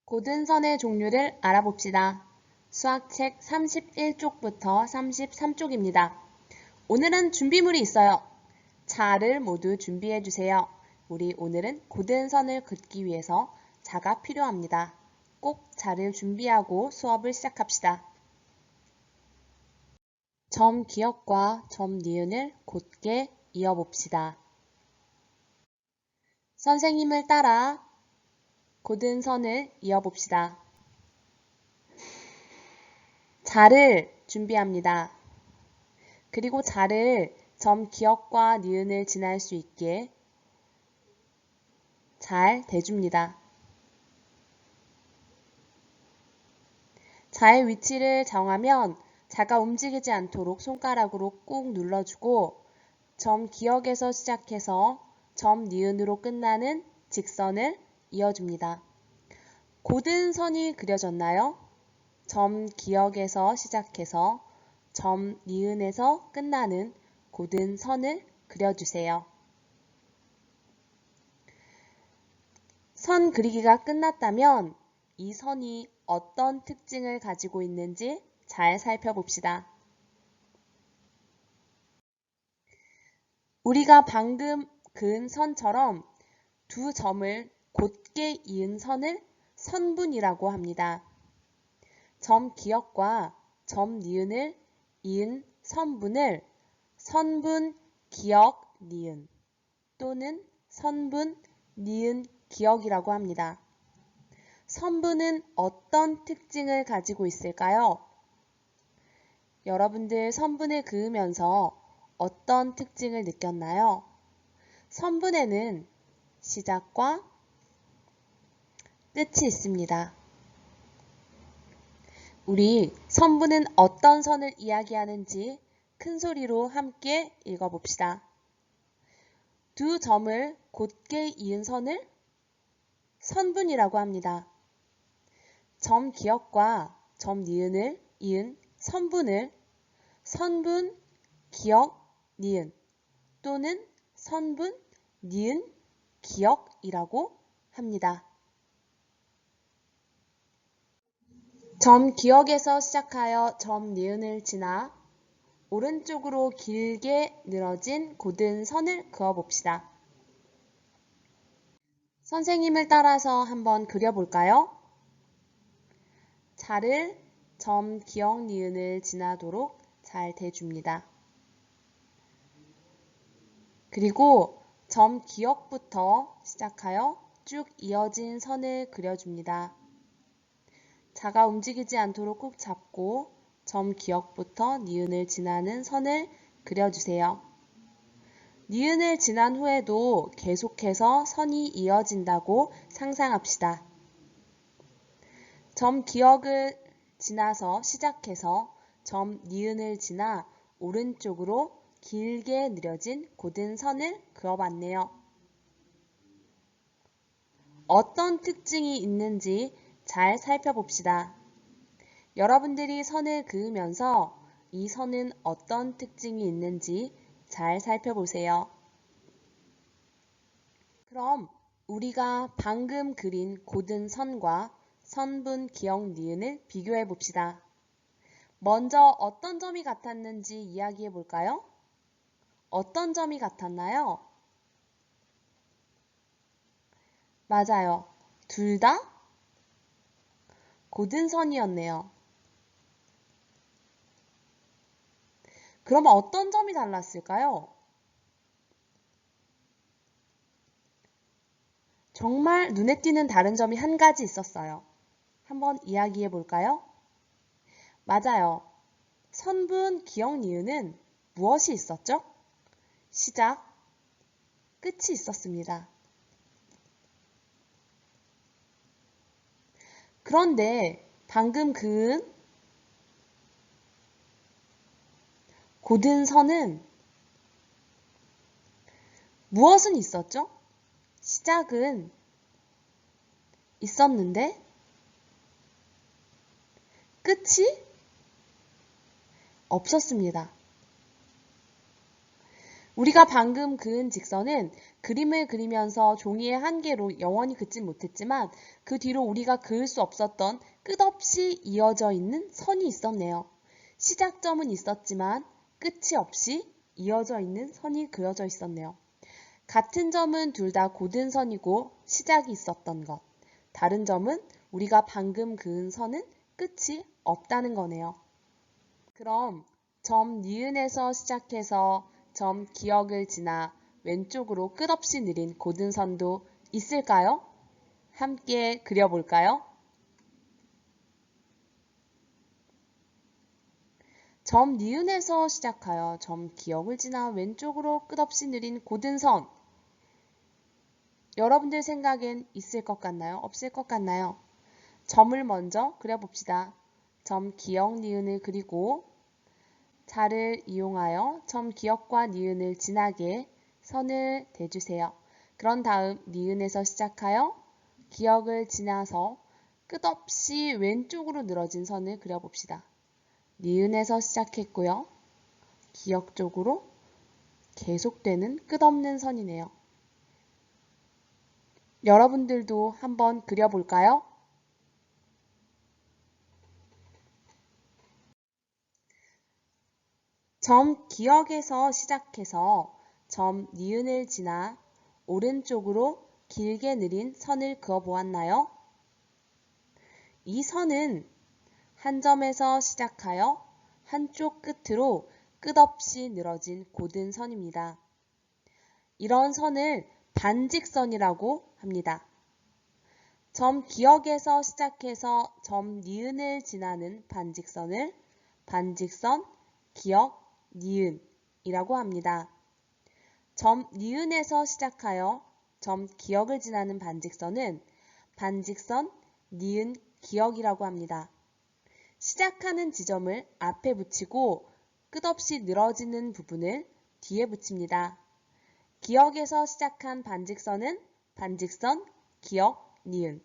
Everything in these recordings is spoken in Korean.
고든선의 종류를 알아봅시다. 수학책 31쪽부터 33쪽입니다. 오늘은 준비물이 있어요. 자를 모두 준비해 주세요. 우리 오늘은 고든선을 긋기 위해서 자가 필요합니다. 꼭 자를 준비하고 수업을 시작합시다. 점 기억과 점 니은을 곧게 이어봅시다. 선생님을 따라 고든선을 이어봅시다. 자를 준비합니다. 그리고 자를 점 기억과 니은을 지날 수 있게 잘 대줍니다. 자의 위치를 정하면 자가 움직이지 않도록 손가락으로 꾹 눌러주고 점 기억에서 시작해서 점 니은으로 끝나는 직선을 이어줍니다. 고든선이 그려졌나요? 점 기억에서 시작해서 점 니은에서 끝나는 고든선을 그려주세요. 선 그리기가 끝났다면 이 선이 어떤 특징을 가지고 있는지 잘 살펴봅시다. 우리가 방금 그은 선처럼 두 점을 곧게 이은 선을 선분이라고 합니다. 점 기억과 점 니은을 이은 선분을 선분 기억 니은 또는 선분 니은 기억이라고 합니다. 선분은 어떤 특징을 가지고 있을까요? 여러분들 선분을 그으면서 어떤 특징을 느꼈나요? 선분에는 시작과 끝이 있습니다. 우리 선분은 어떤 선을 이야기하는지 큰 소리로 함께 읽어봅시다. 두 점을 곧게 이은 선을 선분이라고 합니다. 점 기억과 점 니은을 이은 선분을 선분 기억 니은 또는 선분 니은 기억이라고 합니다. 점 기억에서 시작하여 점 니은을 지나 오른쪽으로 길게 늘어진 고든 선을 그어봅시다. 선생님을 따라서 한번 그려볼까요? 자를 점 기억 니은을 지나도록 잘 대줍니다. 그리고 점 기억부터 시작하여 쭉 이어진 선을 그려줍니다. 자가 움직이지 않도록 꼭 잡고 점 기억부터 니은을 지나는 선을 그려주세요. 니은을 지난 후에도 계속해서 선이 이어진다고 상상합시다. 점 기억을 지나서 시작해서 점 니은을 지나 오른쪽으로 길게 느려진 고든 선을 그어봤네요. 어떤 특징이 있는지 잘 살펴봅시다. 여러분들이 선을 그으면서 이 선은 어떤 특징이 있는지 잘 살펴보세요. 그럼 우리가 방금 그린 고든 선과 선분 기억 니은을 비교해 봅시다. 먼저 어떤 점이 같았는지 이야기해 볼까요? 어떤 점이 같았나요? 맞아요. 둘 다 고든 선이었네요. 그럼 어떤 점이 달랐을까요? 정말 눈에 띄는 다른 점이 한 가지 있었어요. 한번 이야기해 볼까요? 맞아요. 선분 기억 니은은 무엇이 있었죠? 시작, 끝이 있었습니다. 그런데 방금 그은 고든 선은 무엇은 있었죠? 시작은 있었는데 끝이 없었습니다. 우리가 방금 그은 직선은 그림을 그리면서 종이의 한 개로 영원히 긋진 못했지만 그 뒤로 우리가 그을 수 없었던 끝없이 이어져 있는 선이 있었네요. 시작점은 있었지만 끝이 없이 이어져 있는 선이 그려져 있었네요. 같은 점은 둘 다 곧은 선이고 시작이 있었던 것. 다른 점은 우리가 방금 그은 선은 끝이 없다는 거네요. 그럼 점 니은에서 시작해서 점 기역을 지나 왼쪽으로 끝없이 느린 곧은 선도 있을까요? 함께 그려볼까요? 점 니은에서 시작하여 점 기역을 지나 왼쪽으로 끝없이 느린 곧은 선. 여러분들 생각엔 있을 것 같나요? 없을 것 같나요? 점을 먼저 그려봅시다. 점 기역 니은을 그리고 자를 이용하여 점 기역과 니은을 진하게 선을 대주세요. 그런 다음 니은에서 시작하여 기역을 지나서 끝없이 왼쪽으로 늘어진 선을 그려봅시다. 니은에서 시작했고요. 기역 쪽으로 계속되는 끝없는 선이네요. 여러분들도 한번 그려볼까요? 점 기역에서 시작해서 점 니은을 지나 오른쪽으로 길게 느린 선을 그어보았나요? 이 선은 한 점에서 시작하여 한쪽 끝으로 끝없이 늘어진 곧은 선입니다. 이런 선을 반직선이라고 합니다. 점 기역에서 시작해서 점 니은을 지나는 반직선을 반직선, 기역, 니은이라고 합니다. 점 니은에서 시작하여 점 기역을 지나는 반직선은 반직선, 니은, 기역이라고 합니다. 시작하는 지점을 앞에 붙이고 끝없이 늘어지는 부분을 뒤에 붙입니다. 기역에서 시작한 반직선은 반직선, 기역, 니은.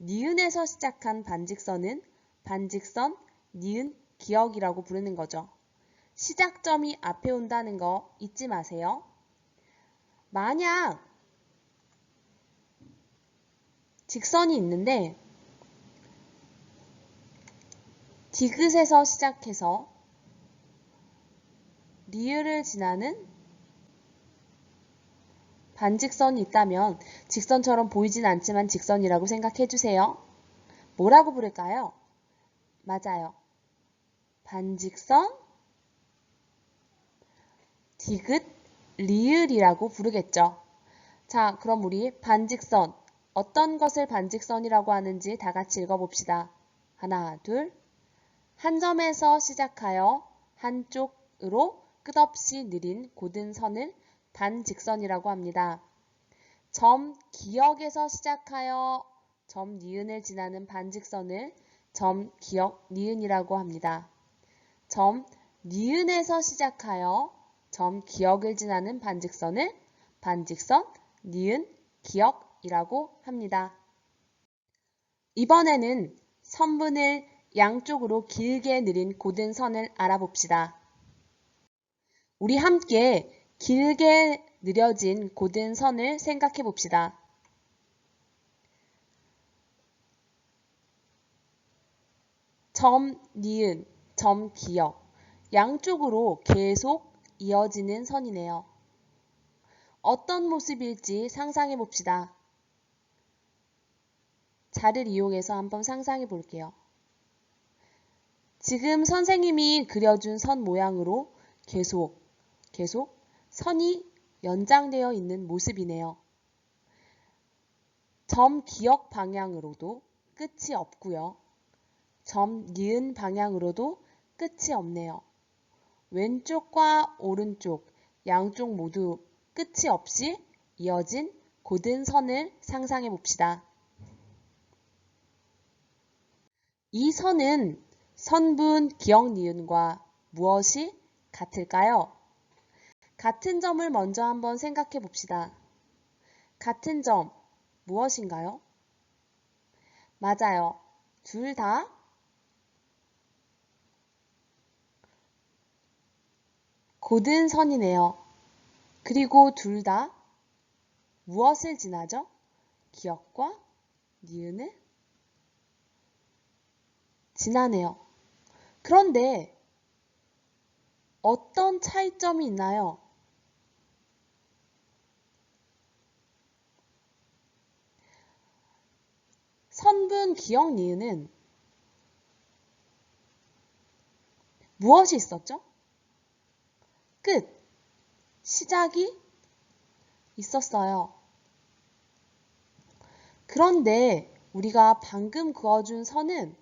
니은에서 시작한 반직선은 반직선, 니은, 기역이라고 부르는 거죠. 시작점이 앞에 온다는 거 잊지 마세요. 만약 직선이 있는데 디귿에서 시작해서 리을을 지나는 반직선이 있다면 직선처럼 보이진 않지만 직선이라고 생각해 주세요. 뭐라고 부를까요? 맞아요. 반직선, 디귿, 리을이라고 부르겠죠. 자, 그럼 우리 반직선, 어떤 것을 반직선이라고 하는지 다 같이 읽어봅시다. 하나, 둘. 한 점에서 시작하여 한쪽으로 끝없이 느린 곧은 선을 반직선이라고 합니다. 점 기역에서 시작하여 점 니은을 지나는 반직선을 점 기역 니은이라고 합니다. 점 니은에서 시작하여 점 기역을 지나는 반직선을 반직선 니은 기역이라고 합니다. 이번에는 선분을 양쪽으로 길게 느린 곧은 선을 알아봅시다. 우리 함께 길게 느려진 곧은 선을 생각해 봅시다. 점, 니은, 점, 기역 양쪽으로 계속 이어지는 선이네요. 어떤 모습일지 상상해 봅시다. 자를 이용해서 한번 상상해 볼게요. 지금 선생님이 그려준 선 모양으로 계속 선이 연장되어 있는 모습이네요. 점 기역 방향으로도 끝이 없고요. 점 니은 방향으로도 끝이 없네요. 왼쪽과 오른쪽 양쪽 모두 끝이 없이 이어진 곧은 선을 상상해 봅시다. 이 선은 선분 기역 니은과 무엇이 같을까요? 같은 점을 먼저 한번 생각해 봅시다. 같은 점 무엇인가요? 맞아요. 둘 다 곧은 선이네요. 그리고 둘 다 무엇을 지나죠? 기억과 니은을 지나네요. 그런데 어떤 차이점이 있나요? 선분 기억 니은은 무엇이 있었죠? 끝, 시작이 있었어요. 그런데 우리가 방금 그어준 선은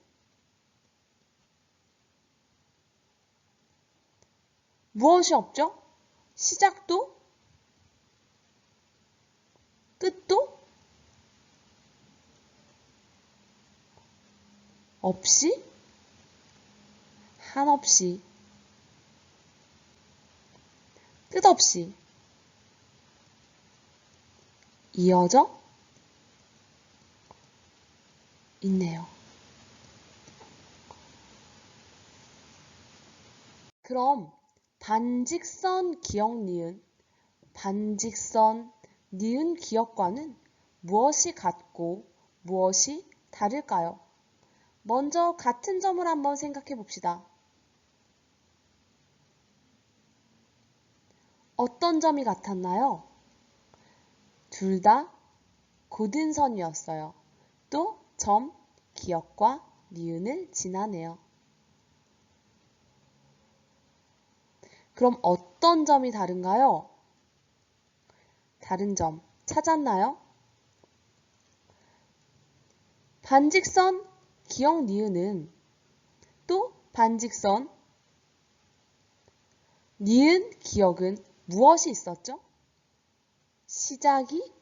무엇이 없죠? 시작도 끝도 없이 한없이 끝없이 이어져 있네요. 그럼 반직선 기억 니은, 반직선 니은 기억과는 무엇이 같고 무엇이 다를까요? 먼저 같은 점을 한번 생각해 봅시다. 어떤 점이 같았나요? 둘 다 곧은 선이었어요. 또 점, 기억과 니은을 지나네요. 그럼 어떤 점이 다른가요? 다른 점 찾았나요? 반직선 기억 니은은 또 반직선 니은 기억은 무엇이 있었죠? 시작이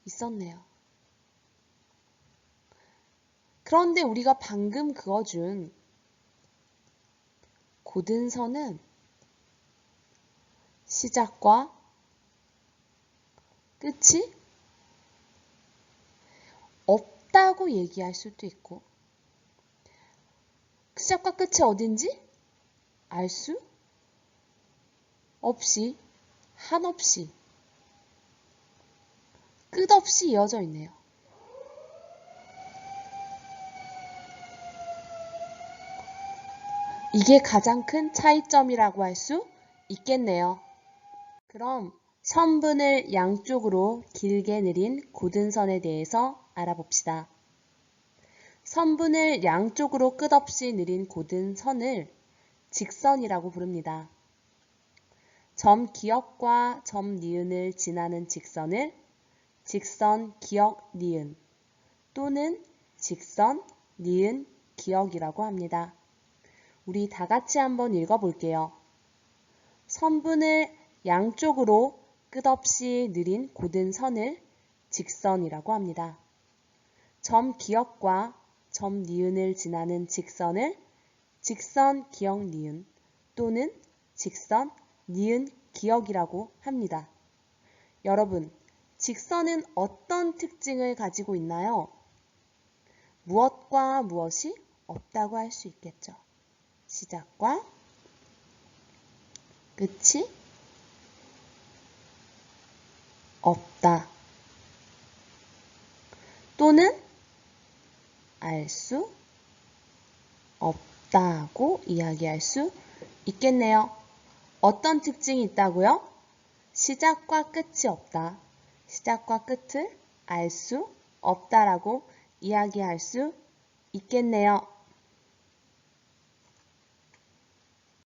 있었네요. 그런데 우리가 방금 그어준 곧은 선은 시작과 끝이 없다고 얘기할 수도 있고 시작과 끝이 어딘지 알 수 없이 한없이 끝없이 이어져 있네요. 이게 가장 큰 차이점이라고 할 수 있겠네요. 그럼 선분을 양쪽으로 길게 느린 곧은 선에 대해서 알아봅시다. 선분을 양쪽으로 끝없이 느린 곧은 선을 직선이라고 부릅니다. 점 기억과 점 니은을 지나는 직선을 직선 기억 니은 또는 직선 니은 기억이라고 합니다. 우리 다 같이 한번 읽어볼게요. 선분을 양쪽으로 끝없이 느린 곧은 선을 직선이라고 합니다. 점 기억과 점 니은을 지나는 직선을 직선 기억 니은 또는 직선 니은 기억이라고 합니다. 여러분, 직선은 어떤 특징을 가지고 있나요? 무엇과 무엇이 없다고 할 수 있겠죠. 시작과 끝이 없다. 또는 알 수 없다고 이야기할 수 있겠네요. 어떤 특징이 있다고요? 시작과 끝이 없다. 시작과 끝을 알 수 없다라고 이야기할 수 있겠네요.